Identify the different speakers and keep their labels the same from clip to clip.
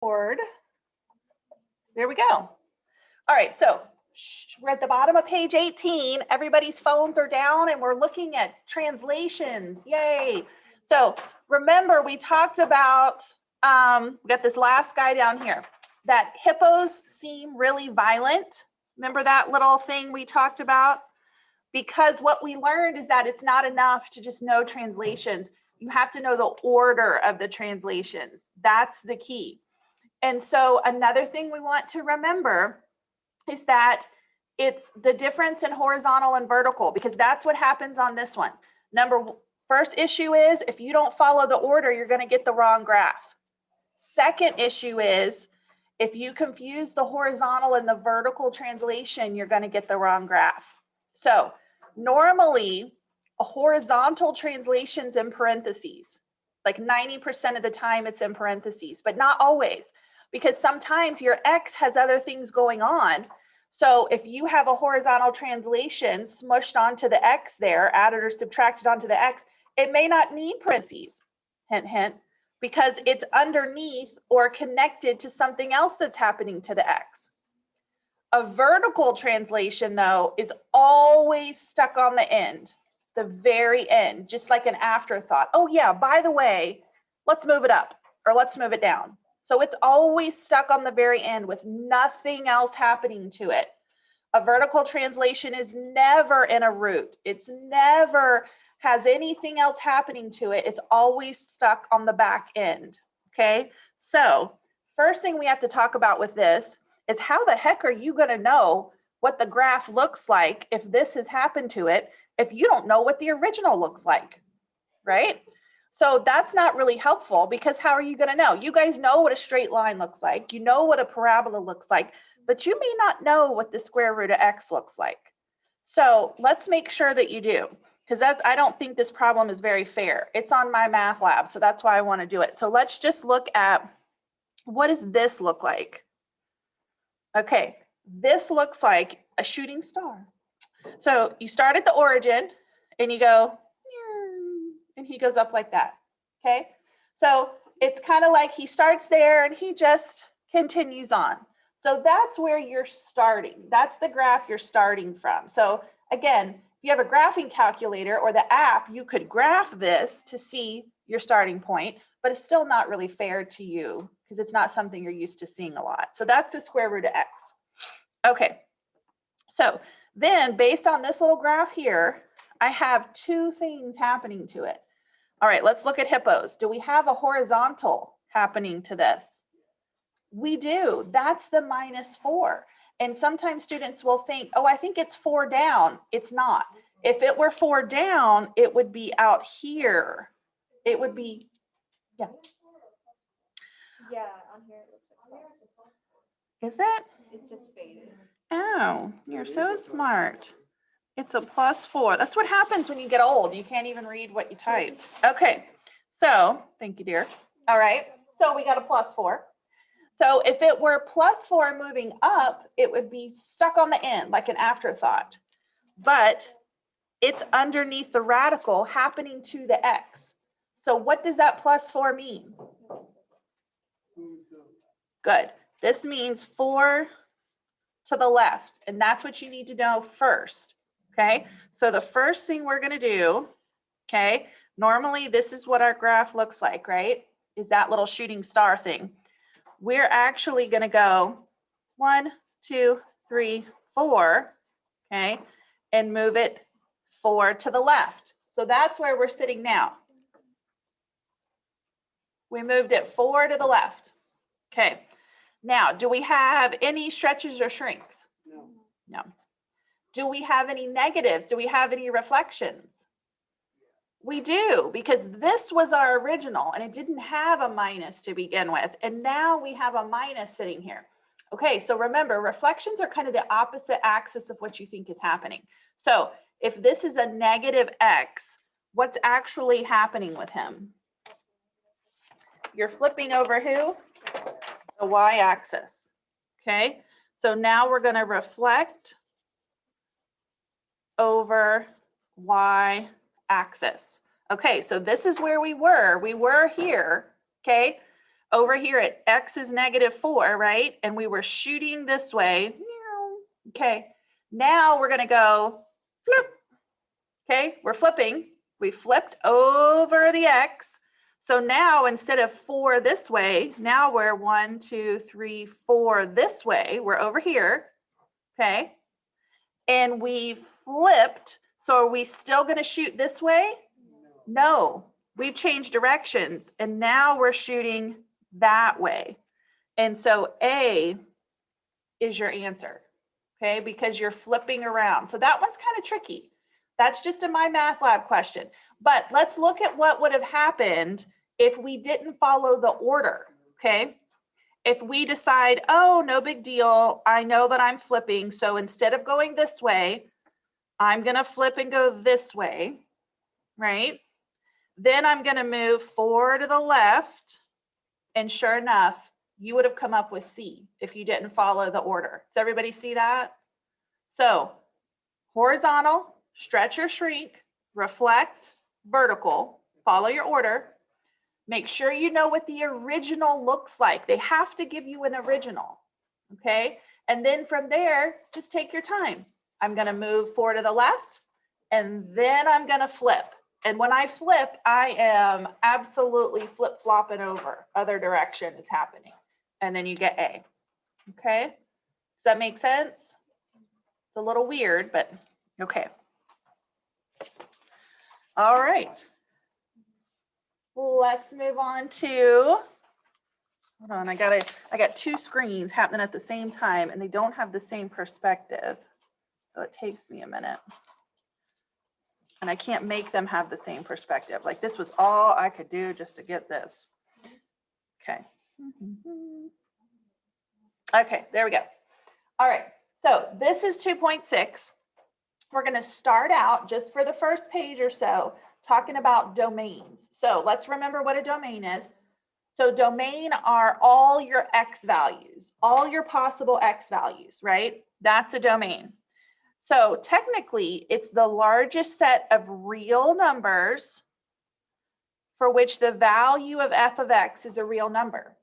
Speaker 1: board. There we go. All right, so we're at the bottom of page 18. Everybody's phones are down and we're looking at translations. Yay. So remember, we talked about, we got this last guy down here, that hippos seem really violent. Remember that little thing we talked about? Because what we learned is that it's not enough to just know translations. You have to know the order of the translations. That's the key. And so another thing we want to remember is that it's the difference in horizontal and vertical, because that's what happens on this one. First issue is if you don't follow the order, you're going to get the wrong graph. Second issue is if you confuse the horizontal and the vertical translation, you're going to get the wrong graph. So normally a horizontal translation's in parentheses. Like 90% of the time it's in parentheses, but not always, because sometimes your X has other things going on. So if you have a horizontal translation smushed onto the X there, added or subtracted onto the X, it may not need parentheses, hint, hint, because it's underneath or connected to something else that's happening to the X. A vertical translation, though, is always stuck on the end, the very end, just like an afterthought. Oh yeah, by the way, let's move it up or let's move it down. So it's always stuck on the very end with nothing else happening to it. A vertical translation is never in a root. It's never has anything else happening to it. It's always stuck on the back end, okay? So first thing we have to talk about with this is how the heck are you gonna know what the graph looks like if this has happened to it if you don't know what the original looks like, right? So that's not really helpful, because how are you going to know? You guys know what a straight line looks like. You know what a parabola looks like, but you may not know what the square root of X looks like. So let's make sure that you do, because I don't think this problem is very fair. It's on my math lab, so that's why I want to do it. So let's just look at, what does this look like? Okay, this looks like a shooting star. So you start at the origin and you go, and he goes up like that, okay? So it's kind of like he starts there and he just continues on. So that's where you're starting. That's the graph you're starting from. So again, if you have a graphing calculator or the app, you could graph this to see your starting point, but it's still not really fair to you because it's not something you're used to seeing a lot. So that's the square root of X. Okay, so then based on this little graph here, I have two things happening to it. All right, let's look at hippos. Do we have a horizontal happening to this? We do. That's the -4. And sometimes students will think, oh, I think it's 4 down. It's not. If it were 4 down, it would be out here. It would be, yeah.
Speaker 2: Yeah, on here it looks like plus.
Speaker 1: Is it?
Speaker 2: It's just faded.
Speaker 1: Oh, you're so smart. It's a +4. That's what happens when you get old. You can't even read what you typed. Okay, so thank you, dear. All right, so we got a +4. So if it were +4 moving up, it would be stuck on the end like an afterthought. But it's underneath the radical happening to the X. So what does that +4 mean? Good. This means 4 to the left, and that's what you need to know first. Okay, so the first thing we're going to do, okay, normally this is what our graph looks like, right? Is that little shooting star thing. We're actually going to go 1, 2, 3, 4, okay, and move it 4 to the left. So that's where we're sitting now. We moved it 4 to the left. Okay, now do we have any stretches or shrinks?
Speaker 2: No.
Speaker 1: No. Do we have any negatives? Do we have any reflections? We do, because this was our original and it didn't have a minus to begin with. And now we have a minus sitting here. Okay, so remember, reflections are kind of the opposite axis of what you think is happening. So if this is a negative X, what's actually happening with him? You're flipping over who? The y-axis. Okay, so now we're going to reflect over y-axis. Okay, so this is where we were. We were here, okay? Over here at x is -4, right? And we were shooting this way. Okay, now we're gonna go flip. Okay, we're flipping. We flipped over the x. So now instead of 4 this way, now we're 1, 2, 3, 4 this way. We're over here. Okay, and we flipped. So are we still going to shoot this way? No, we've changed directions and now we're shooting that way. And so A is your answer, okay, because you're flipping around. So that one's kind of tricky. That's just a My Math Lab question. But let's look at what would have happened if we didn't follow the order, okay? If we decide, oh, no big deal, I know that I'm flipping, so instead of going this way, I'm gonna flip and go this way, right? Then I'm gonna move 4 to the left, and sure enough, you would have come up with C if you didn't follow the order. Does everybody see that? So horizontal, stretch or shrink, reflect, vertical, follow your order. Make sure you know what the original looks like. They have to give you an original, okay? And then from there, just take your time. I'm gonna move 4 to the left, and then I'm gonna flip. And when I flip, I am absolutely flip-flopping over. Other direction is happening. And then you get A, okay? Does that make sense? It's a little weird, but okay. All right. Let's move on to, hold on, I got 2 screens happening at the same time and they don't have the same perspective. So it takes me a minute. And I can't make them have the same perspective. Like this was all I could do just to get this. Okay. Okay, there we go. All right, so this is 2.6. We're gonna start out just for the first page or so talking about domains. So let's remember what a domain is. So domain are all your x values, all your possible x values, right? That's a domain. So technically, it's the largest set of real numbers for which the value of f of x is a real number.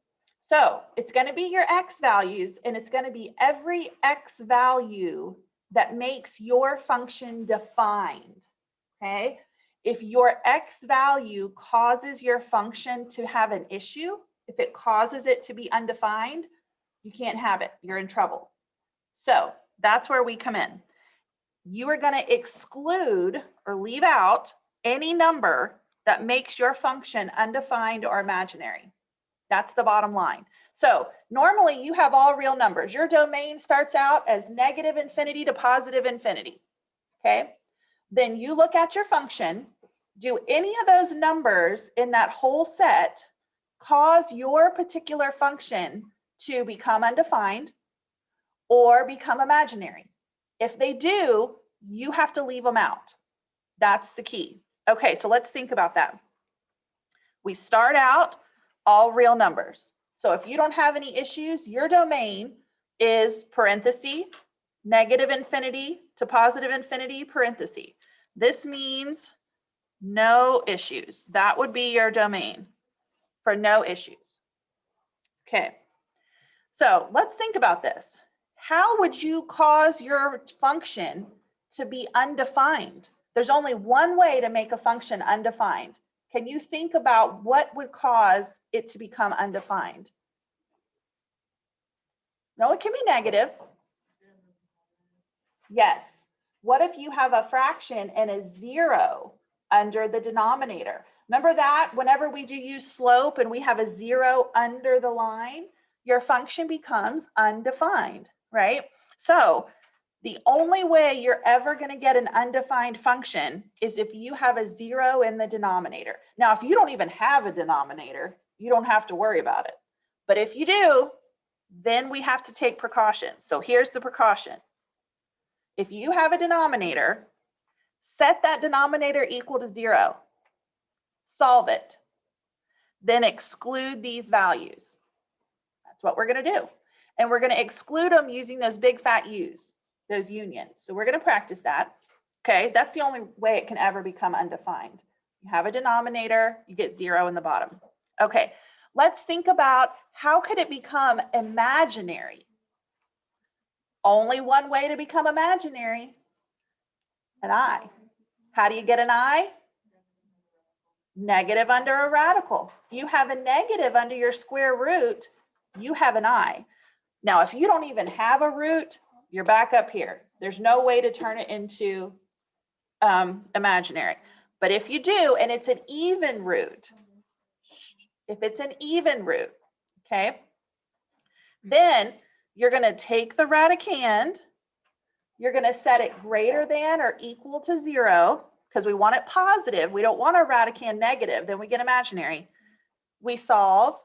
Speaker 1: So it's going to be your x values, and it's going to be every x value that makes your function defined, okay? If your x value causes your function to have an issue, if it causes it to be undefined, you can't have it. You're in trouble. So that's where we come in. You are going to exclude or leave out any number that makes your function undefined or imaginary. That's the bottom line. So normally you have all real numbers. Your domain starts out as -infinity to +infinity, okay? Then you look at your function. Do any of those numbers in that whole set cause your particular function to become undefined or become imaginary? If they do, you have to leave them out. That's the key. Okay, so let's think about that. We start out all real numbers. So if you don't have any issues, your domain is parenthesis, -infinity to +infinity, parenthesis. This means no issues. That would be your domain for no issues. Okay, so let's think about this. How would you cause your function to be undefined? There's only one way to make a function undefined. Can you think about what would cause it to become undefined? No, it can be negative. Yes. What if you have a fraction and a 0 under the denominator? Remember that whenever we do use slope and we have a 0 under the line, your function becomes undefined, right? So the only way you're ever going to get an undefined function is if you have a 0 in the denominator. Now, if you don't even have a denominator, you don't have to worry about it. But if you do, then we have to take precautions. So here's the precaution. If you have a denominator, set that denominator equal to 0. Solve it. Then exclude these values. That's what we're going to do. And we're going to exclude them using those big fat U's, those unions. So we're going to practice that. Okay, that's the only way it can ever become undefined. You have a denominator, you get 0 in the bottom. Okay, Let's think about how could it become imaginary? Only one way to become imaginary, an I. How do you get an I? Negative under a radical. You have a negative under your square root, you have an I. Now, if you don't even have a root, you're back up here. There's no way to turn it into imaginary. But if you do, and it's an even root, if it's an even root, okay, then you're going to take the radicand, you're going to set it greater than or equal to 0, because we want it positive. We don't want our radicand negative, then we get imaginary. We solve,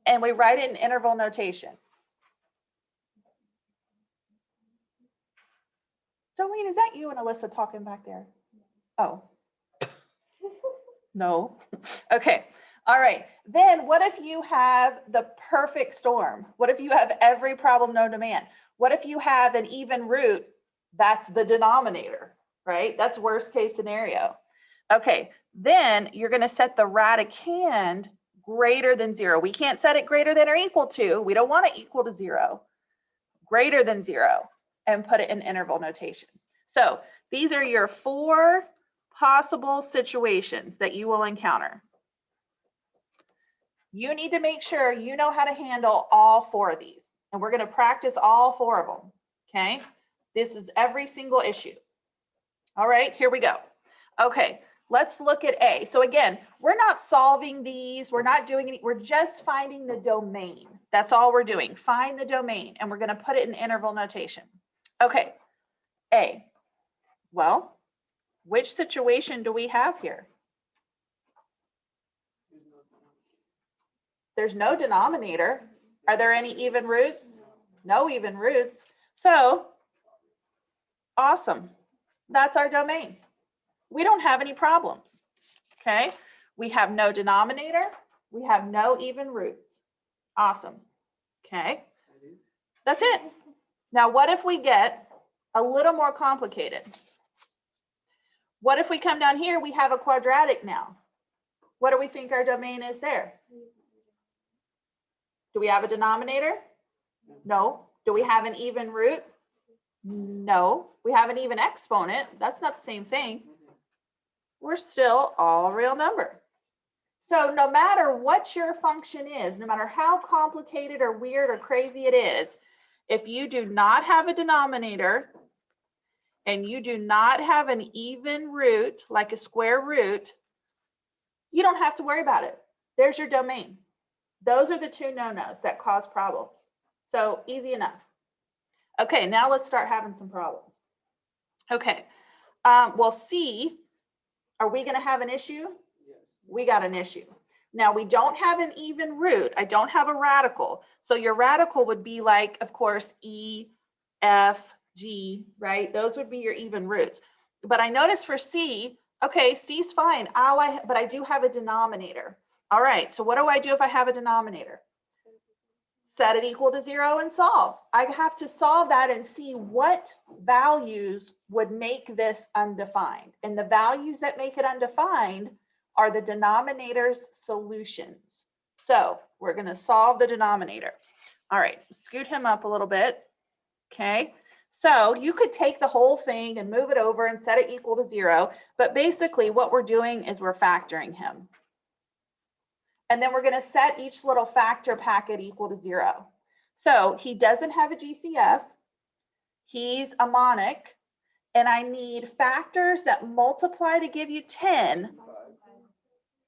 Speaker 1: and we write it in interval notation. Jolene, is that you and Alyssa talking back there? Oh. No. Okay. All right. Then what if you have the perfect storm? What if you have every problem known to man? What if you have an even root? That's the denominator, right? That's worst case scenario. Okay. Then you're going to set the radicand greater than 0. We can't set it greater than or equal to. We don't want it equal to 0. Greater than 0, and put it in interval notation. So these are your 4 possible situations that you will encounter. You need to make sure you know how to handle all 4 of these. And we're going to practice all 4 of them. Okay. This is every single issue. All right, here we go. Okay, let's look at A. So again, we're not solving these. We're not doing any, we're just finding the domain. That's all we're doing. Find the domain, and we're going to put it in interval notation. Okay, A. Well, which situation do we have here? There's no denominator. Are there any even roots? No even roots. So, awesome. That's our domain. We don't have any problems. Okay, we have no denominator. We have no even roots. Awesome. Okay, that's it. Now, what if we get a little more complicated? What if we come down here, we have a quadratic now? What do we think our domain is there? Do we have a denominator? No. Do we have an even root? No. We have an even exponent. That's not the same thing. We're still all real number. So no matter what your function is, no matter how complicated or weird or crazy it is, if you do not have a denominator and you do not have an even root, like a square root, you don't have to worry about it. There's your domain. Those are the 2 no-nos that cause problems. So easy enough. Okay, now let's start having some problems. Okay, well, C, are we going to have an issue? Yes. We got an issue. Now, we don't have an even root. I don't have a radical. So your radical would be like, of course, E, F, G, right? Those would be your even roots. But I noticed for C, okay, C's fine. But I do have a denominator. All right, so what do I do if I have a denominator? Set it equal to 0 and solve. I have to solve that and see what values would make this undefined. And the values that make it undefined are the denominator's solutions. So we're going to solve the denominator. All right, scoot him up a little bit. Okay, so you could take the whole thing and move it over and set it equal to 0. But basically what we're doing is we're factoring him. And then we're going to set each little factor packet equal to 0. So he doesn't have a GCF. He's a monic. And I need factors that multiply to give you 10,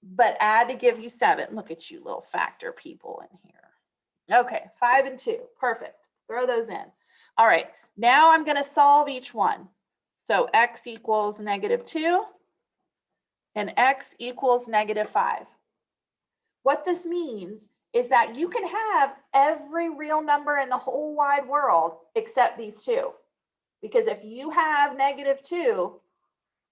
Speaker 1: but add to give you 7. Look at you little factor people in here. Okay, 5 and 2. Perfect. Throw those in. All right, now I'm going to solve each one. So x equals -2 and x equals -5. What this means is that you can have every real number in the whole wide world except these 2. Because if you have -2,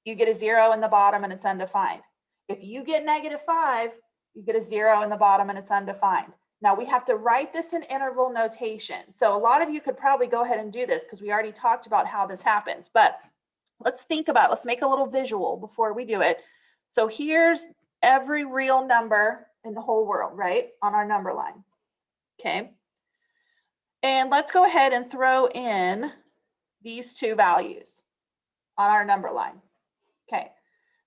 Speaker 1: you get a 0 in the bottom and it's undefined. If you get -5, you get a 0 in the bottom and it's undefined. Now we have to write this in interval notation. So a lot of you could probably go ahead and do this because we already talked about how this happens. But let's think about it. Let's make a little visual before we do it. So here's every real number in the whole world, right? On our number line. Okay. And let's go ahead and throw in these two values on our number line. Okay.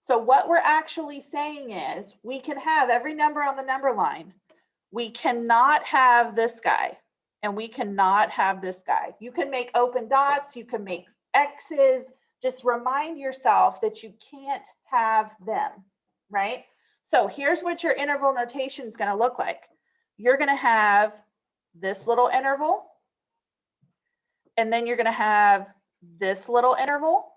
Speaker 1: So what we're actually saying is we can have every number on the number line. We cannot have this guy, and we cannot have this guy. You can make open dots, you can make X's. Just remind yourself that you can't have them, right? So here's what your interval notation is going to look like. You're going to have this little interval, and then you're going to have this little interval,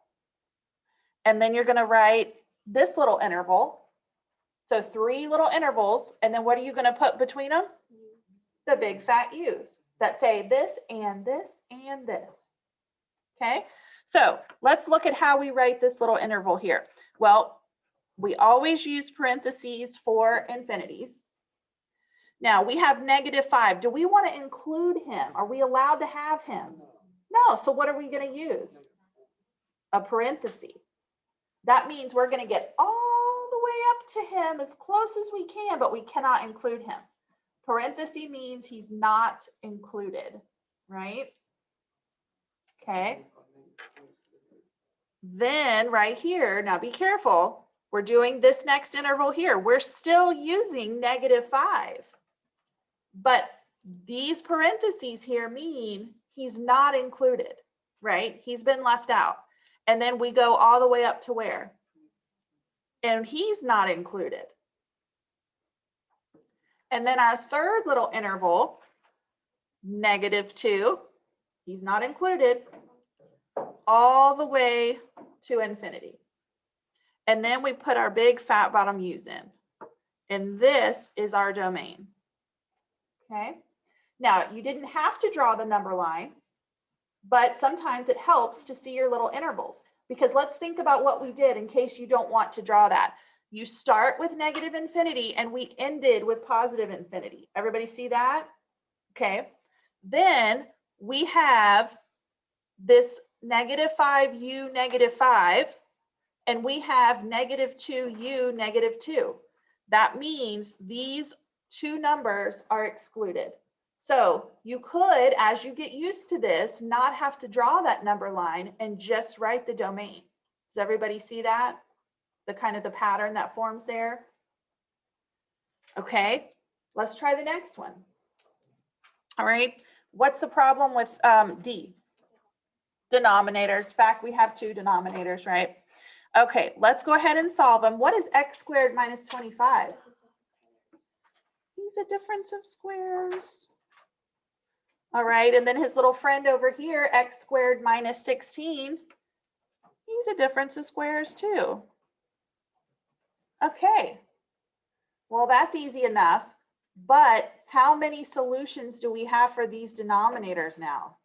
Speaker 1: and then you're going to write this little interval. So 3 little intervals, and then what are you going to put between them? The big fat U's that say this and this and this. Okay, so let's look at how we write this little interval here. Well, we always use parentheses for infinities. Now we have -5. Do we want to include him? Are we allowed to have him? No, so what are we going to use? A parenthesis. That means we're going to get all the way up to him as close as we can, but we cannot include him. Parenthesis means he's not included, right? Okay. Then right here, now be careful. We're doing this next interval here. We're still using -5, but these parentheses here mean he's not included, right? He's been left out. And then we go all the way up to where? And he's not included. And then our third little interval, -2, he's not included, all the way to infinity. And then we put our big fat bottom U's in. And this is our domain. Okay. Now, you didn't have to draw the number line, but sometimes it helps to see your little intervals, because let's think about what we did in case you don't want to draw that. You start with -infinity and we ended with positive infinity. Everybody see that? Okay. Then we have this -5u -5, and we have -2u -2. That means these two numbers are excluded. So you could, as you get used to this, not have to draw that number line and just write the domain. Does everybody see that? The kind of the pattern that forms there? Okay, let's try the next one. All right, what's the problem with D? Denominators. In fact, we have 2 denominators, right? Okay, let's go ahead and solve them. What is x squared minus 25? He's a difference of squares. All right, and then his little friend over here, x squared minus 16, he's a difference of squares too. Okay, well, that's easy enough, but how many solutions do we have for these denominators now?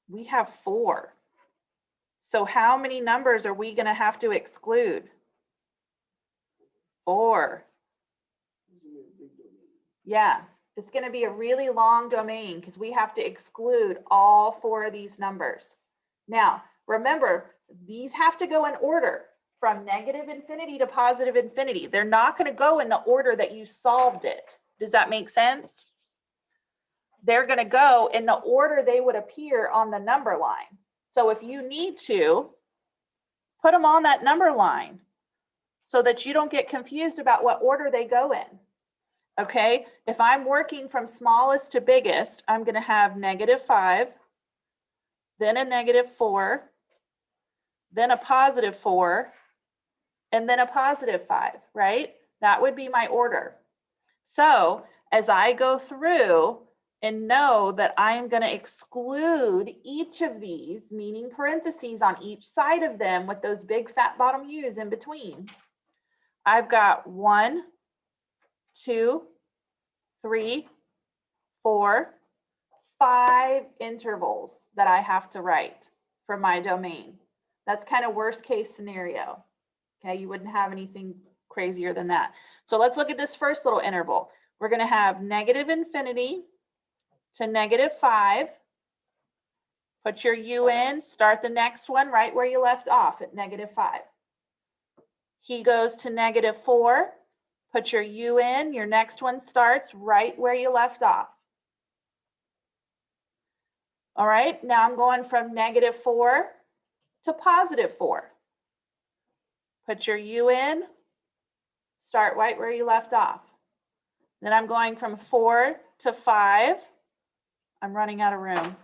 Speaker 1: We have 4. So how many numbers are we going to have to exclude? 4. Yeah. It's going to be a really long domain because we have to exclude all 4 of these numbers. Now, remember, these have to go in order from -infinity to positive infinity. They're not going to go in the order that you solved it. Does that make sense? They're going to go in the order they would appear on the number line. So if you need to, put them on that number line so that you don't get confused about what order they go in. Okay, if I'm working from smallest to biggest, I'm going to have -5, then a -4, then a +4, and then a +5, right? That would be my order. So as I go through and know that I'm going to exclude each of these, meaning parentheses on each side of them with those big fat bottom U's in between, I've got 1, 2, 3, 4, 5 intervals that I have to write for my domain. That's kind of worst case scenario. Okay, you wouldn't have anything crazier than that. So let's look at this first little interval. We're going to have -infinity to -5. Put your U in, start the next one right where you left off at -5. He goes to -4, Put your U in. Your next one starts right where you left off. All right, now I'm going from -4 to +4. Put your U in. Start right where you left off. Then I'm going from 4 to 5. I'm running out of room.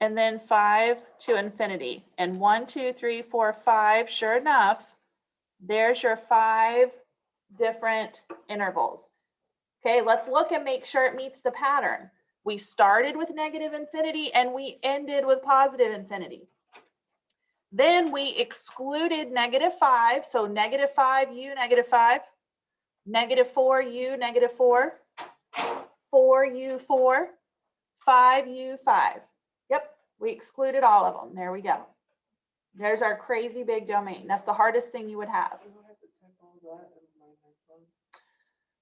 Speaker 1: And then 5 to infinity. And 1, 2, 3, 4, 5, sure enough, there's your 5 different intervals. Okay, let's look and make sure it meets the pattern. We started with negative infinity and we ended with positive infinity. Then we excluded -5, so -5u, -5, -4u, -4, 4u4, 5u5. Yep, we excluded all of them. There we go. There's our crazy big domain. That's the hardest thing you would have.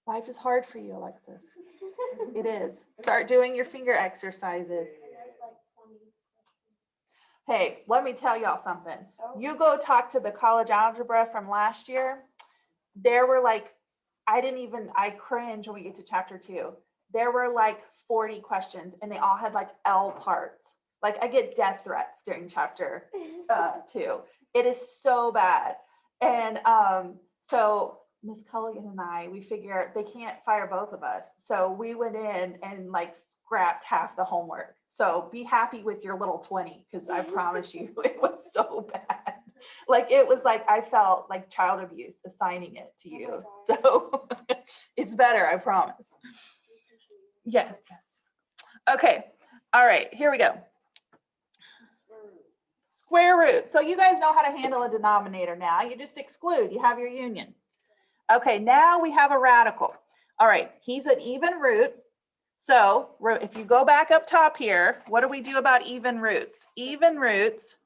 Speaker 1: Life is hard for you, Alexis. It is. Start doing your finger exercises. Hey, let me tell y'all something. You go talk to the college algebra from last year. There were like, I cringe when we get to chapter 2. There were like 40 questions and they all had like L parts. Like I get death threats during chapter 2. It is so bad. And so Miss Culligan and I, we figure they can't fire both of us. So we went in and like scrapped half the homework. So be happy with your little 20, because I promise you it was so bad. Like it was like I felt like child abuse assigning it to you. So it's better, I promise. Yes, yes. Okay. All right, here we go. Square root. So you guys know how to handle a denominator now. You just exclude, you have your union. Okay, now we have a radical. All right, he's an even root. So if you go back up top here, what do we do about even roots? Even roots,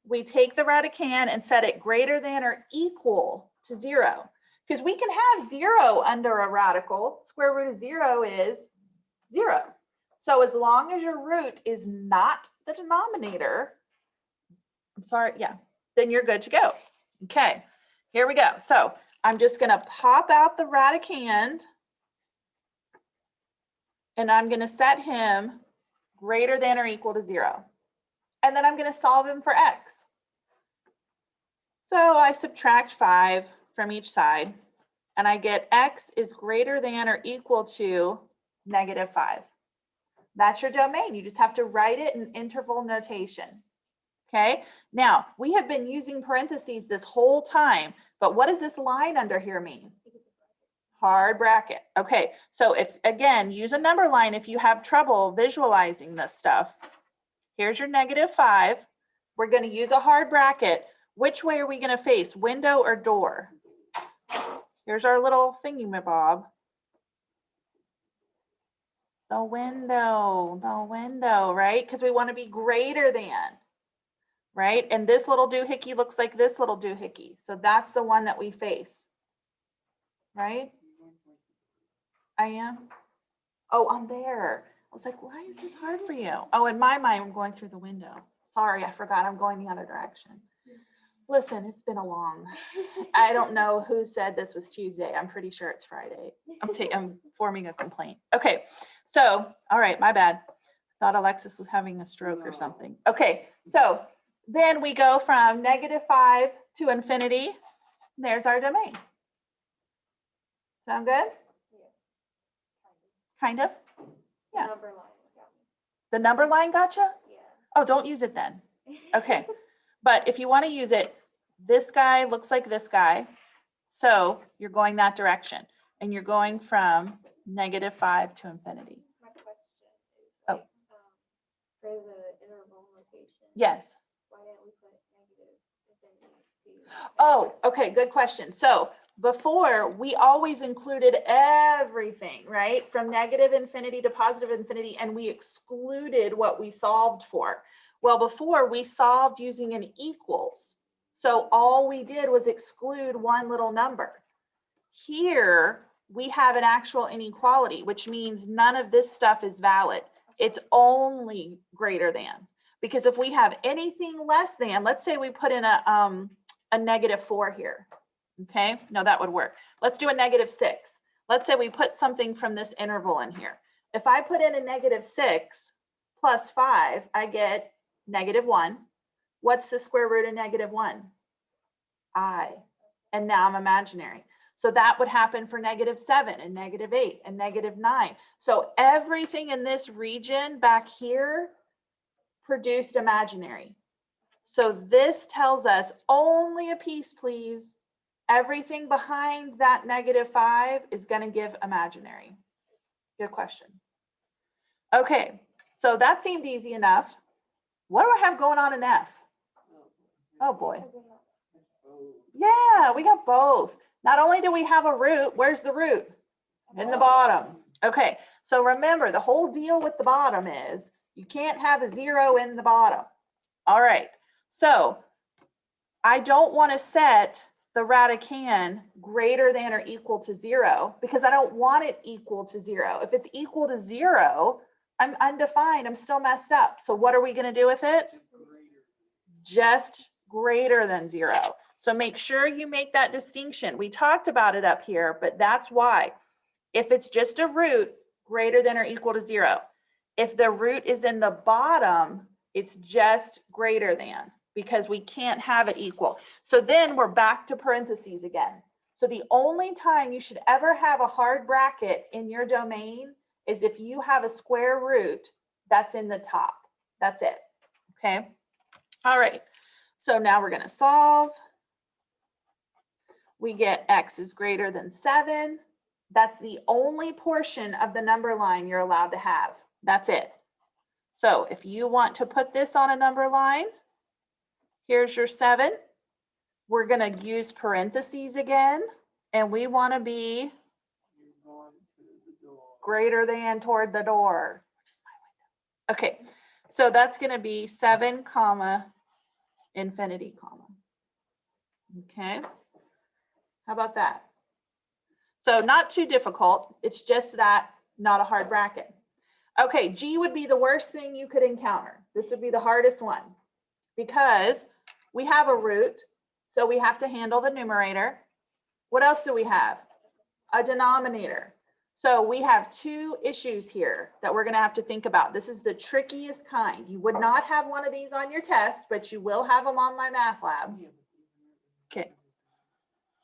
Speaker 1: we take the radicand and set it greater than or equal to 0. Because we can have 0 under a radical. Square root of 0 is 0. So as long as your root is not the denominator, then you're good to go. Okay, here we go. So I'm just going to pop out the radicand and I'm going to set him greater than or equal to 0. And then I'm going to solve him for x. So I subtract 5 from each side and I get x is greater than or equal to -5. That's your domain. You just have to write it in interval notation. Okay, now we have been using parentheses this whole time, but what does this line under here mean? Hard bracket. Okay, so if again, use a number line if you have trouble visualizing this stuff. Here's your -5. We're going to use a hard bracket. Which way are we going to face, window or door? Here's our little thingy-mabob. The window, right? Because we want to be greater than, right? And this little doohickey looks like this little doohickey. So that's the one that we face, right? I am. Oh, I'm there. I was like, why is this hard for you? Oh, in my mind, I'm going through the window. Sorry, I forgot I'm going the other direction. Listen, it's been a long, I don't know who said this was Tuesday. I'm pretty sure it's Friday. I'm forming a complaint. Okay, so, all right, my bad. Thought Alexis was having a stroke or something. Okay, so then we go from -5 to infinity. There's our domain. Sound good? Kind of? Yeah. The number line gotcha?
Speaker 2: Yeah.
Speaker 1: Oh, don't use it then. Okay. But if you want to use it, this guy looks like this guy. So you're going that direction. And you're going from -5 to infinity.
Speaker 2: My question is,
Speaker 1: Oh.
Speaker 2: For the interval notation.
Speaker 1: Yes.
Speaker 2: Why didn't we put negative infinity to?
Speaker 1: Oh, okay, good question. So before, we always included everything, right? From negative infinity to positive infinity, and we excluded what we solved for. Well, before we solved using an equals. So all we did was exclude one little number. Here, we have an actual inequality, which means none of this stuff is valid. It's only greater than. Because if we have anything less than, let's say we put in a -4 here. Okay, no, that would work. Let's do a -6. Let's say we put something from this interval in here. If I put in a -6 plus 5, I get -1. What's the square root of -1? I. And now I'm imaginary. So that would happen for -7 and -8 and -9. So everything in this region back here produced imaginary. So this tells us only a piece, please. Everything behind that -5 is going to give imaginary. Good question. Okay, so that seemed easy enough. What do I have going on in F? Oh boy. Yeah, we got both. Not only do we have a root, where's the root? In the bottom. Okay, so remember the whole deal with the bottom is you can't have a 0 in the bottom. All right, so I don't want to set the radicand greater than or equal to 0 because I don't want it equal to 0. If it's equal to 0, I'm undefined. I'm still messed up. So what are we going to do with it? Just greater than 0. So make sure you make that distinction. We talked about it up here, but that's why. If it's just a root, greater than or equal to 0. If the root is in the bottom, it's just greater than, because we can't have it equal. So then we're back to parentheses again. So the only time you should ever have a hard bracket in your domain is if you have a square root that's in the top. That's it. Okay. All right. So now we're going to solve. We get x is greater than 7. That's the only portion of the number line you're allowed to have. That's it. So if you want to put this on a number line, here's your 7. We're going to use parentheses again, and we want to be greater than toward the door. Okay, so that's going to be 7 comma infinity comma. Okay, how about that? So not too difficult. It's just that, not a hard bracket. Okay, G would be the worst thing you could encounter. This would be the hardest one because we have a root, so we have to handle the numerator. What else do we have? A denominator. So we have 2 issues here that we're going to have to think about. This is the trickiest kind. You would not have one of these on your test, but you will have them on my math lab. Okay.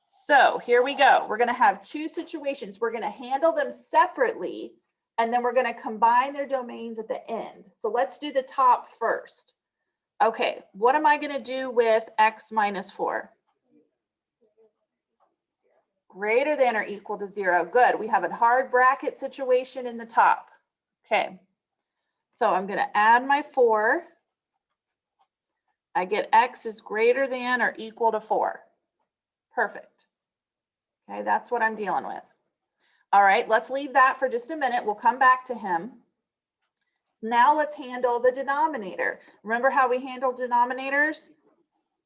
Speaker 1: So here we go. We're going to have 2 situations. We're going to handle them separately, and then we're going to combine their domains at the end. So let's do the top first. Okay, what am I going to do with x minus 4? Greater than or equal to 0. Good. We have a hard bracket situation in the top. Okay. So I'm going to add my 4. I get x is greater than or equal to 4. Perfect. Okay, that's what I'm dealing with. All right, let's leave that for just a minute. We'll come back to him. Now let's handle the denominator. Remember how we handle denominators?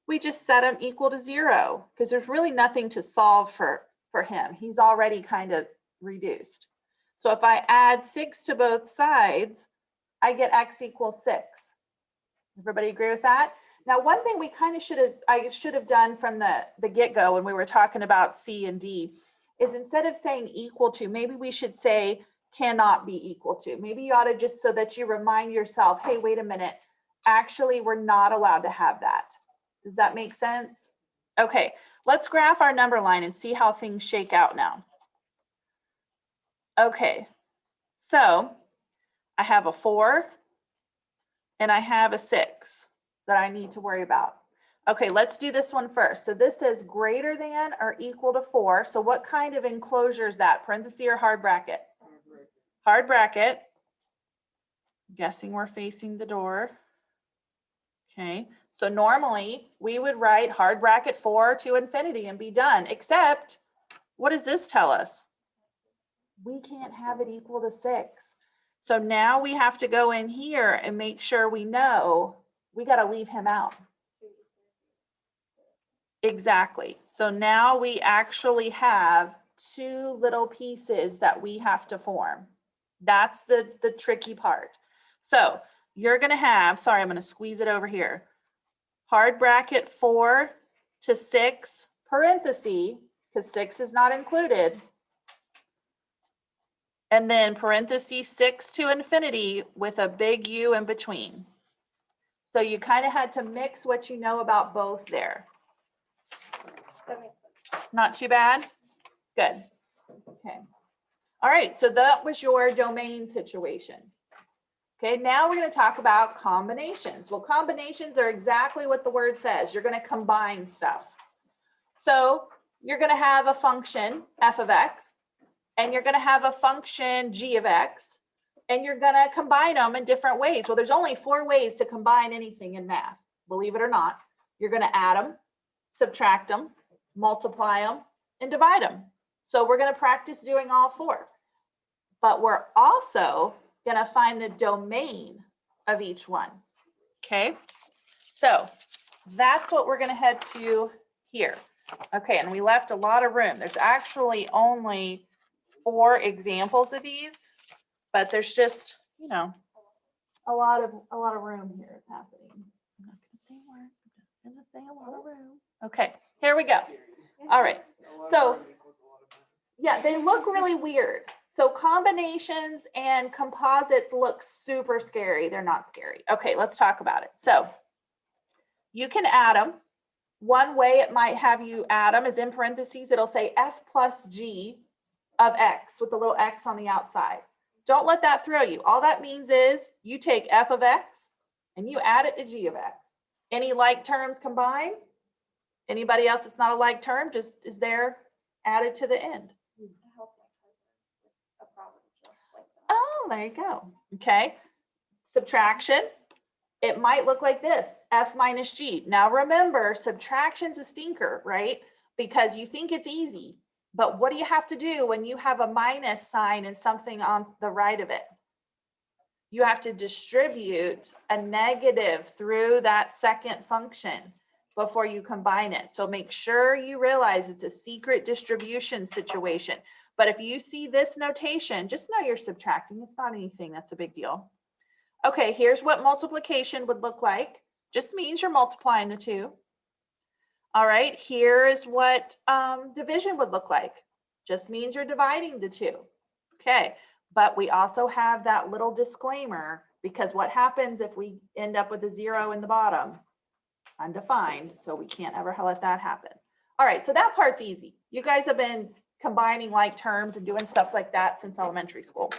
Speaker 1: We just set them equal to 0 because there's really nothing to solve for him. He's already kind of reduced. So if I add 6 to both sides, I get x equals 6. Everybody agree with that? Now, one thing we kind of I should have done from the get-go when we were talking about C and D is instead of saying equal to, maybe we should say cannot be equal to. Maybe you ought to just so that you remind yourself, hey, wait a minute, actually, we're not allowed to have that. Does that make sense? Okay, let's graph our number line and see how things shake out now. Okay, so I have a 4 and I have a 6 that I need to worry about. Okay, let's do this one first. So this says greater than or equal to 4. So what kind of enclosure is that? Parenthesis or hard bracket? Hard bracket. Guessing we're facing the door. Okay, so normally we would write hard bracket 4 to infinity and be done, except what does this tell us? We can't have it equal to 6. So now we have to go in here and make sure we know we got to leave him out. Exactly. So now we actually have 2 little pieces that we have to form. That's the tricky part. So you're going to have, sorry, I'm going to squeeze it over here. Hard bracket 4 to 6 parenthesis, because 6 is not included, and then parenthesis 6 to infinity with a big U in between. So you kind of had to mix what you know about both there.
Speaker 2: That makes sense.
Speaker 1: Not too bad? Good. Okay. All right, so that was your domain situation. Okay, now we're going to talk about combinations. Well, combinations are exactly what the word says. You're going to combine stuff. So you're going to have a function f of x, and you're going to have a function g of x, and you're going to combine them in different ways. Well, there's only 4 ways to combine anything in math, believe it or not. You're going to add them, subtract them, multiply them, and divide them. So we're going to practice doing all 4. But we're also going to find the domain of each one. Okay, so that's what we're going to head to here. Okay, and we left a lot of room. There's actually only 4 examples of these, but there's just, you know, a lot of room here is happening. I'm not going to say words. I'm just going to say a lot of room. Okay, here we go. All right. So yeah, they look really weird. So combinations and composites look super scary. They're not scary. Okay, let's talk about it. So you can add them. One way it might have you add them is in parentheses. It'll say f plus g of x with a little x on the outside. Don't let that throw you. All that means is you take f of x and you add it to g of x. Any like terms combined? Anybody else that's not a like term just is there added to the end. Oh, there you go. Okay. Subtraction. It might look like this, f minus g. Now remember, subtraction's a stinker, right? Because you think it's easy. But what do you have to do when you have a minus sign and something on the right of it? You have to distribute a negative through that second function before you combine it. So make sure you realize it's a secret distribution situation. But if you see this notation, just know you're subtracting. It's not anything that's a big deal. Okay, here's what multiplication would look like. Just means you're multiplying the 2. All right, here is what division would look like. Just means you're dividing the 2. Okay, but we also have that little disclaimer, because what happens if we end up with a 0 in the bottom? Undefined, so we can't ever let that happen. All right, so that part's easy. You guys have been combining like terms and doing stuff like that since elementary school.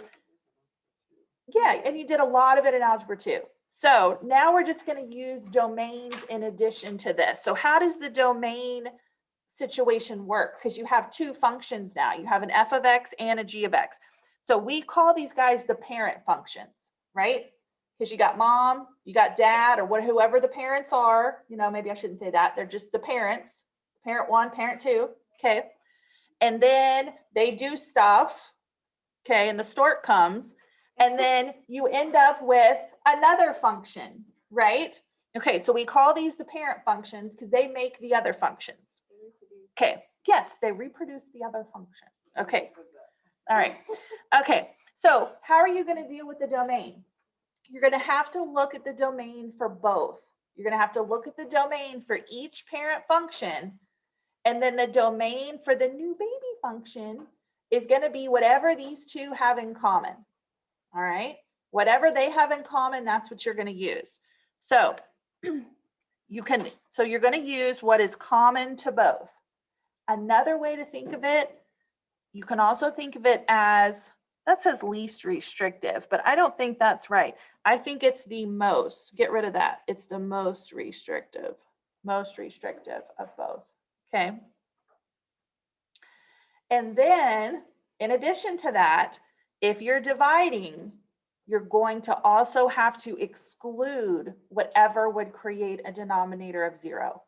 Speaker 1: Yeah, and you did a lot of it in Algebra 2. So now we're just going to use domains in addition to this. So how does the domain situation work? Because you have 2 functions now. You have an f of x and a g of x. So we call these guys the parent functions, right? Because you got mom, you got dad, or whoever the parents are. You know, maybe I shouldn't say that. They're just the parents. Parent 1, parent 2. Okay. And then they do stuff. Okay. And the stork comes. And then you end up with another function, right? Okay, so we call these the parent functions because they make the other functions. Okay, yes, they reproduce the other function. Okay, all right. Okay, so how are you going to deal with the domain? You're going to have to look at the domain for both. You're going to have to look at the domain for each parent function, and then the domain for the new baby function is going to be whatever these 2 have in common. All right, whatever they have in common, that's what you're going to use. So you're going to use what is common to both. Another way to think of it, you can also think of it as, that says least restrictive, but I don't think that's right. I think it's the most, get rid of that. It's the most restrictive of both. Okay. And then in addition to that, if you're dividing, you're going to also have to exclude whatever would create a denominator of 0.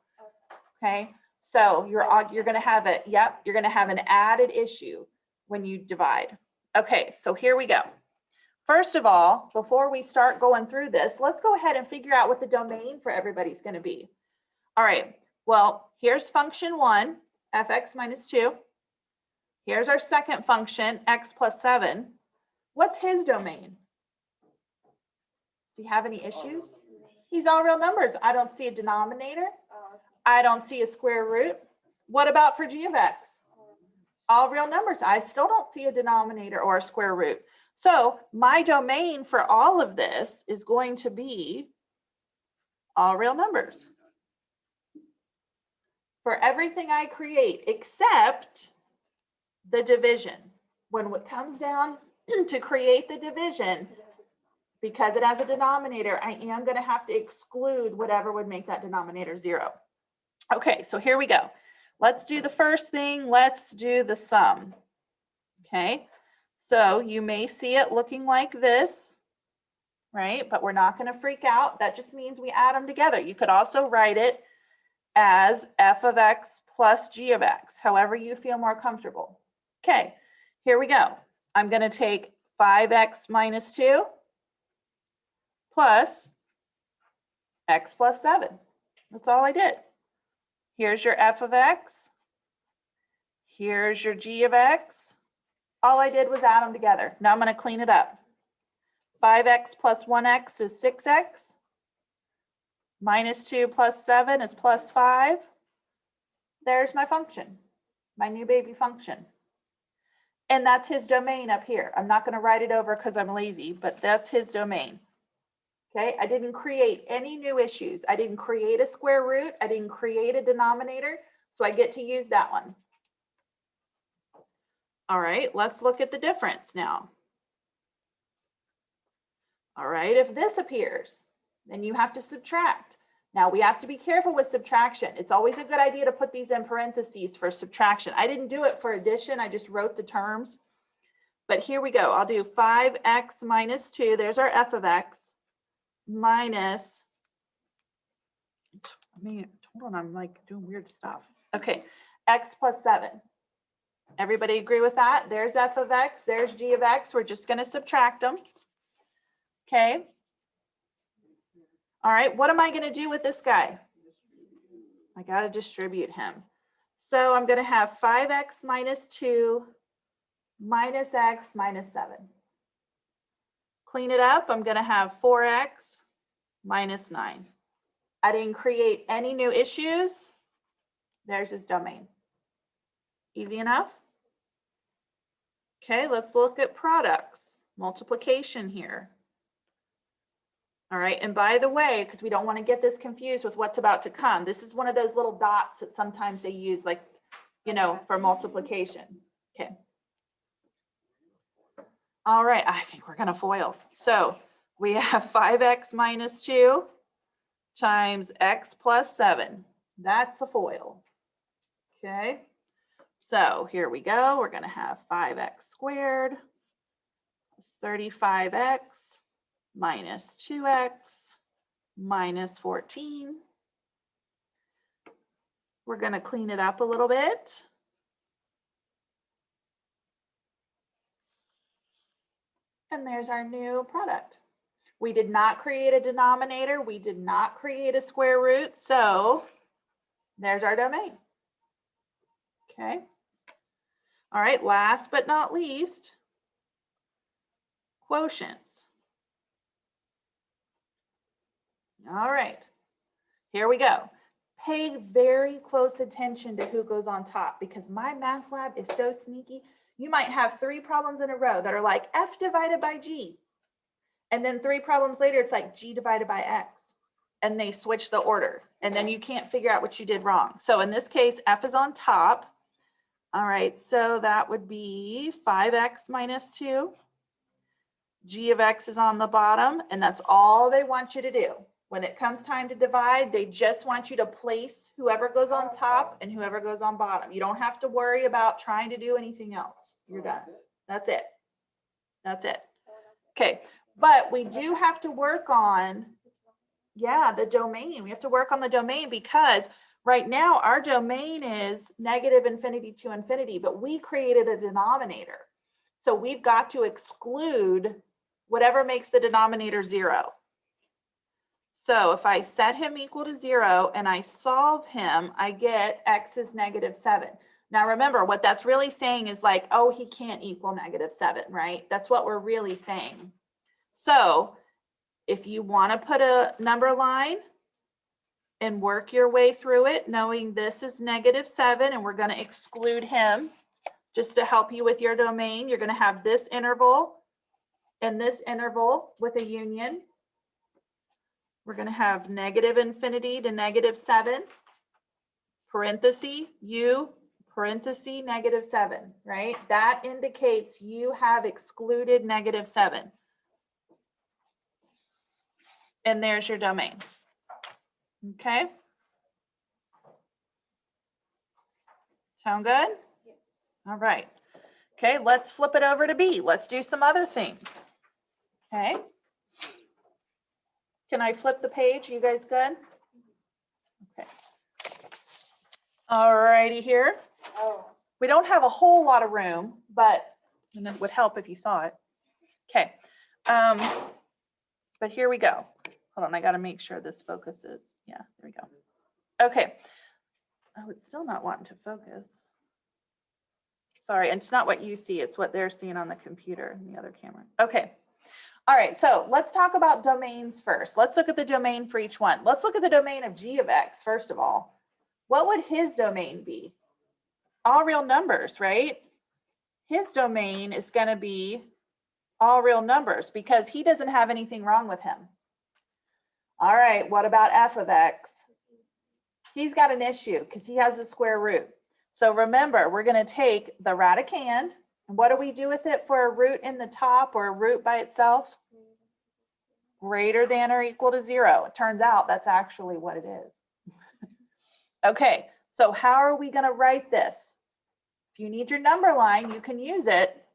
Speaker 1: Okay, so you're going to have it. Yep, you're going to have an added issue when you divide. Okay, so here we go. First of all, before we start going through this, let's go ahead and figure out what the domain for everybody's going to be. All right, well, here's function 1, fx minus 2. Here's our second function, x plus 7. What's his domain? Does he have any issues? He's all real numbers. I don't see a denominator. I don't see a square root. What about for g of x? All real numbers. I still don't see a denominator or a square root. So my domain for all of this is going to be all real numbers. For everything I create except the division. When it comes down to create the division, because it has a denominator, I am going to have to exclude whatever would make that denominator 0. Okay, so here we go. Let's do the first thing. Let's do the sum. Okay, so you may see it looking like this, right? But we're not going to freak out. That just means we add them together. You could also write it as f of x plus g of x, however you feel more comfortable. Okay, here we go. I'm going to take 5x minus 2 plus x plus 7. That's all I did. Here's your f of x. Here's your g of x. All I did was add them together. Now I'm going to clean it up. 5x plus 1x is 6x. Minus 2 plus 7 is plus 5. There's my function, my new baby function. And that's his domain up here. I'm not going to write it over because I'm lazy, but that's his domain. Okay, I didn't create any new issues. I didn't create a square root. I didn't create a denominator. So I get to use that one. All right, let's look at the difference now. All right, if this appears, then you have to subtract. Now we have to be careful with subtraction. It's always a good idea to put these in parentheses for subtraction. I didn't do it for addition. I just wrote the terms. But here we go. I'll do 5x minus 2. There's our f of x minus, hold on, I'm like doing weird stuff. Okay, x plus 7. Everybody agree with that? There's f of x, there's g of x. We're just going to subtract them. Okay. All right, what am I going to do with this guy? I got to distribute him. So I'm going to have 5x minus 2 minus x minus 7. Clean it up. I'm going to have 4x minus 9. I didn't create any new issues. There's his domain. Easy enough? Okay, let's look at products. Multiplication here. All right, and by the way, because we don't want to get this confused with what's about to come, this is one of those little dots that sometimes they use, like, you know, for multiplication. Okay. All right, I think we're going to FOIL. So we have 5x minus 2 times x plus 7. That's a FOIL. Okay. So here we go. We're going to have 5x squared plus 35x minus 2x minus 14. We're going to clean it up a little bit. And there's our new product. We did not create a denominator. We did not create a square root. So there's our domain. Okay. All right, last but not least, quotients. All right, here we go. Pay very close attention to who goes on top because my math lab is so sneaky. You might have 3 problems in a row that are like f divided by g. And then 3 problems later, it's like g divided by x. And they switch the order. And then you can't figure out what you did wrong. So in this case, f is on top. All right, so that would be 5x minus 2. G of x is on the bottom, and that's all they want you to do. When it comes time to divide, they just want you to place whoever goes on top and whoever goes on bottom. You don't have to worry about trying to do anything else. You're done. That's it. That's it. Okay, but we do have to work on, yeah, the domain. We have to work on the domain because right now our domain is negative infinity to infinity, but we created a denominator. So we've got to exclude whatever makes the denominator 0. So if I set him equal to 0 and I solve him, I get x is negative 7. Now remember, what that's really saying is like, oh, he can't equal negative 7, right? That's what we're really saying. So if you want to put a number line, and work your way through it, knowing this is -7, and we're going to exclude him just to help you with your domain. You're going to have this interval and this interval with a union. We're going to have -infinity to -7, parenthesis, u, parenthesis, -7, right? That indicates you have excluded -7. And there's your domain. Okay? Sound good?
Speaker 2: Yes.
Speaker 1: All right. Okay, let's flip it over to B. Let's do some other things. Okay. Can I flip the page? You guys good? Okay. All righty here.
Speaker 2: Oh.
Speaker 1: We don't have a whole lot of room, but and it would help if you saw it. Okay. But here we go. Hold on, I got to make sure this focuses. Yeah, there we go. Okay. Oh, it's still not wanting to focus. Sorry, and it's not what you see, it's what they're seeing on the computer and the other camera. Okay. All right, so let's talk about domains first. Let's look at the domain for each one. Let's look at the domain of g of x, first of all. What would his domain be? All real numbers, right? His domain is going to be all real numbers because he doesn't have anything wrong with him. All right, what about f of x? He's got an issue because he has a square root. So remember, we're going to take the radicand, and what do we do with it for a root in the top or a root by itself? Greater than or equal to 0. It turns out that's actually what it is. Okay, so how are we going to write this? If you need your number line, you can use it.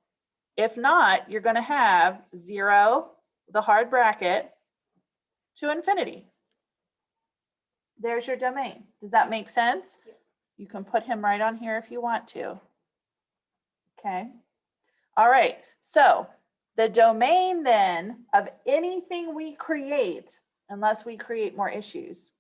Speaker 1: If not, you're going to have 0, the hard bracket, to infinity. There's your domain. Does that make sense?
Speaker 2: Yeah.
Speaker 1: You can put him right on here if you want to. Okay. All right. So the domain then of anything we create, unless we create more issues,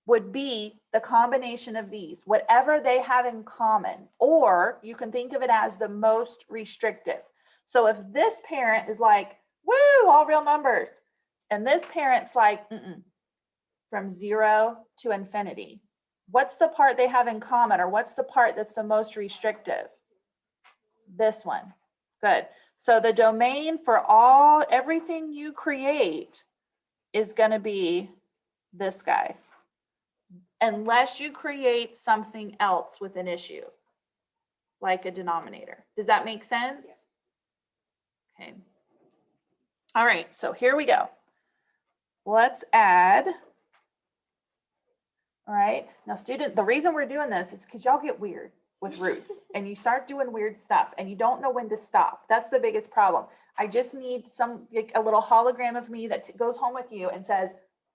Speaker 1: would be the combination of these, whatever they have in common, or you can think of it as the most restrictive. So if this parent is like, woo, all real numbers, and this parent's like, from 0 to infinity, what's the part they have in common, or what's the part that's the most restrictive? This one. Good. So the domain for everything you create is going to be this guy, unless you create something else with an issue, like a denominator. Does that make sense?
Speaker 2: Yes.
Speaker 1: Okay. All right, so here we go. Let's add. All right, now the reason we're doing this is because y'all get weird with roots and you start doing weird stuff and you don't know when to stop. That's the biggest problem. I just need a little hologram of me that goes home with you and says,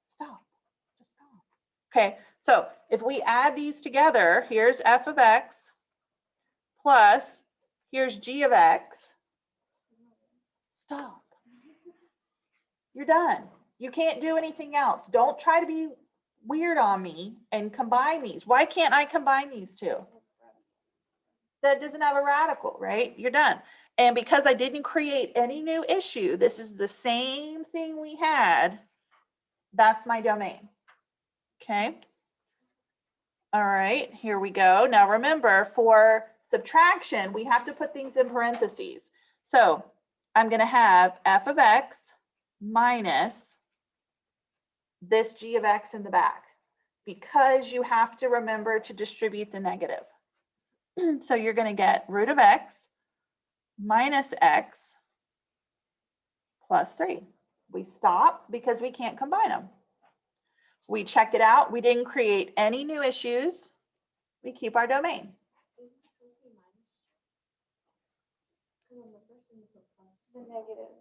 Speaker 1: stop, just stop. Okay, so if we add these together, here's f of x plus here's g of x. Stop. You're done. You can't do anything else. Don't try to be weird on me and combine these. Why can't I combine these two? That doesn't have a radical, right? You're done. And because I didn't create any new issue, this is the same thing we had. That's my domain. Okay. All right, here we go. Now remember, for subtraction, we have to put things in parentheses. So I'm going to have f of x minus this g of x in the back, because you have to remember to distribute the negative. So you're going to get root of x minus x plus 3. We stop because we can't combine them. We check it out. We didn't create any new issues. We keep our domain.
Speaker 2: The negative.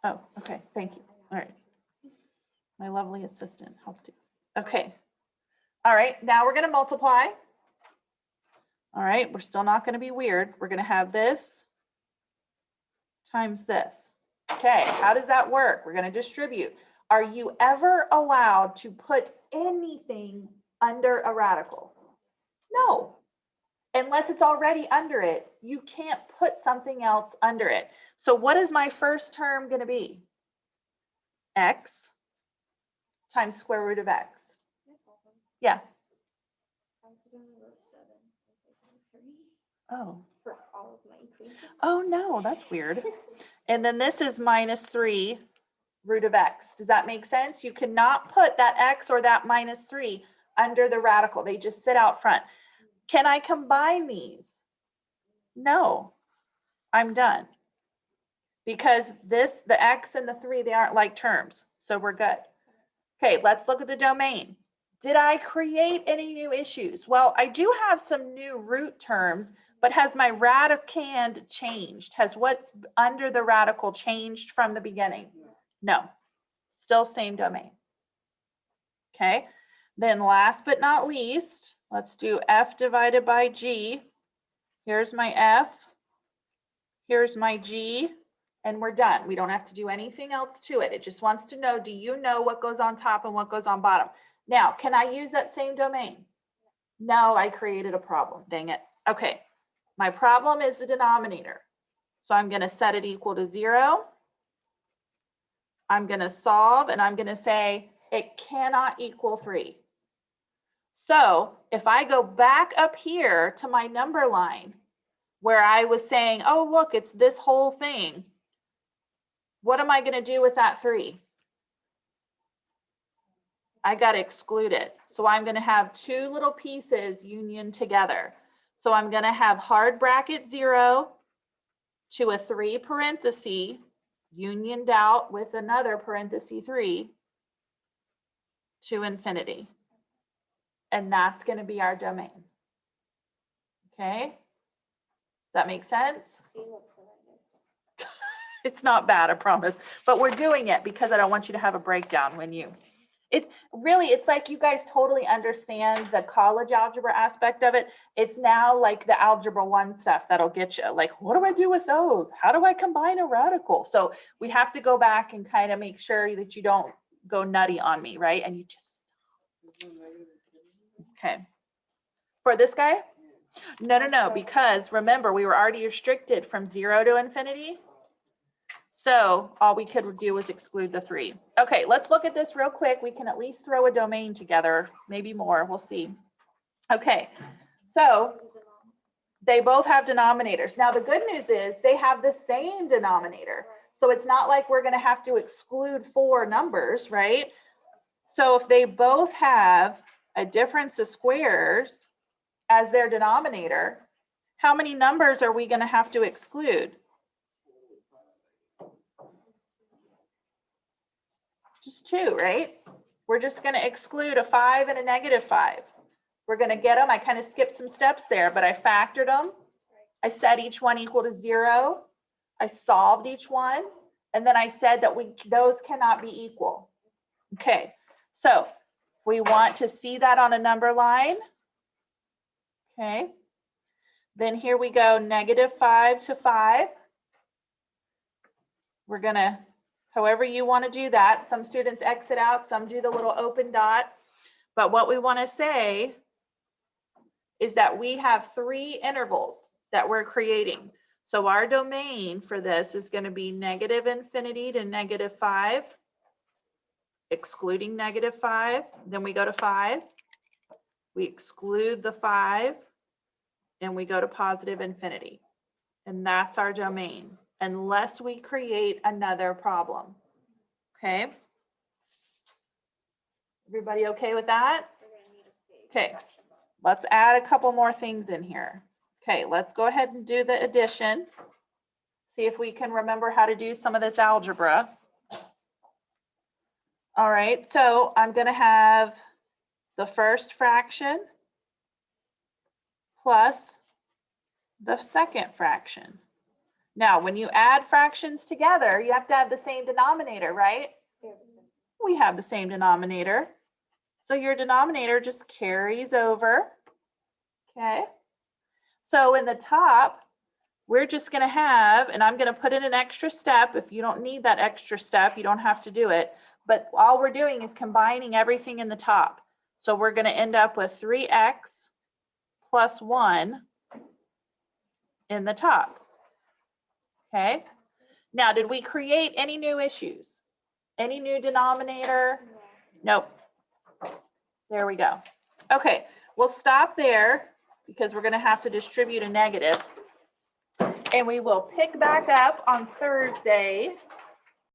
Speaker 1: Oh, okay. Thank you. All right. My lovely assistant helped you. Okay. All right. Now we're going to multiply. All right. We're still not going to be weird. We're going to have this times this. Okay. How does that work? We're going to distribute. Are you ever allowed to put anything under a radical? No. Unless it's already under it, you can't put something else under it. So what is my first term going to be? X times square root of x.
Speaker 2: That's awesome.
Speaker 1: Yeah.
Speaker 2: I accidentally wrote 7 instead of 3
Speaker 1: Oh.
Speaker 2: for all of my equations.
Speaker 1: Oh, no, that's weird. And then this is minus 3 root of x. Does that make sense? You cannot put that x or that minus 3 under the radical. They just sit out front. Can I combine these? No, I'm done. Because this, the x and the 3, they aren't like terms. So we're good. Okay, let's look at the domain. Did I create any new issues? Well, I do have some new root terms, but has my radicand changed? Has what's under the radical changed from the beginning? No, still same domain. Okay, then last but not least, let's do f divided by g. Here's my f, here's my g, and we're done. We don't have to do anything else to it. It just wants to know, do you know what goes on top and what goes on bottom? Now, can I use that same domain? No, I created a problem, dang it. Okay, my problem is the denominator. So I'm gonna set it equal to 0. I'm gonna solve and I'm gonna say it cannot equal 3. So if I go back up here to my number line where I was saying, oh, look, it's this whole thing. What am I gonna do with that 3? I got to exclude it. So I'm going to have 2 little pieces union together. So I'm going to have hard bracket 0 to a 3 parenthesis unioned out with another parenthesis 3 to infinity. And that's going to be our domain. Okay? Does that make sense?
Speaker 2: See what's horrendous.
Speaker 1: It's not bad, I promise. But we're doing it because I don't want you to have a breakdown when you... It's like you guys totally understand the college algebra aspect of it. It's now like the algebra 1 stuff that'll get you. Like, what do I do with those? How do I combine a radical? So we have to go back and kind of make sure that you don't go nutty on me, right? And you just, okay. For this guy? No, because remember, we were already restricted from 0 to infinity. So all we could do was exclude the 3. Okay, let's look at this real quick. We can at least throw a domain together, maybe more, we'll see. Okay, so they both have denominators. Now the good news is they have the same denominator. So it's not like we're gonna have to exclude 4 numbers, right? So if they both have a difference of squares as their denominator, how many numbers are we gonna have to exclude? Just 2, right? We're just going to exclude a 5 and a -5. We're going to get them. I kind of skipped some steps there, but I factored them. I set each one equal to 0. I solved each one. And then I said that those cannot be equal. Okay, so we want to see that on a number line. Okay, then here we go, -5 to 5. We're going to, however you want to do that. Some students exit out, some do the little open dot. But what we want to say is that we have 3 intervals that we're creating. So our domain for this is going to be -infinity to -5, excluding -5. Then we go to 5. We exclude the 5, and we go to positive infinity. And that's our domain, unless we create another problem. Okay. Everybody okay with that? Okay, let's add a couple more things in here. Okay, let's go ahead and do the addition. See if we can remember how to do some of this algebra. All right, so I'm going to have the first fraction plus the second fraction. Now, when you add fractions together, you have to have the same denominator, right? We have the same denominator. So your denominator just carries over. Okay. So in the top, we're just going to have, and I'm going to put in an extra step. If you don't need that extra step, you don't have to do it. But all we're doing is combining everything in the top. So we're going to end up with 3x plus 1 in the top. Okay. Now, did we create any new issues? Any new denominator? Nope. There we go. Okay, we'll stop there because we're going to have to distribute a negative. And we will pick back up on Thursday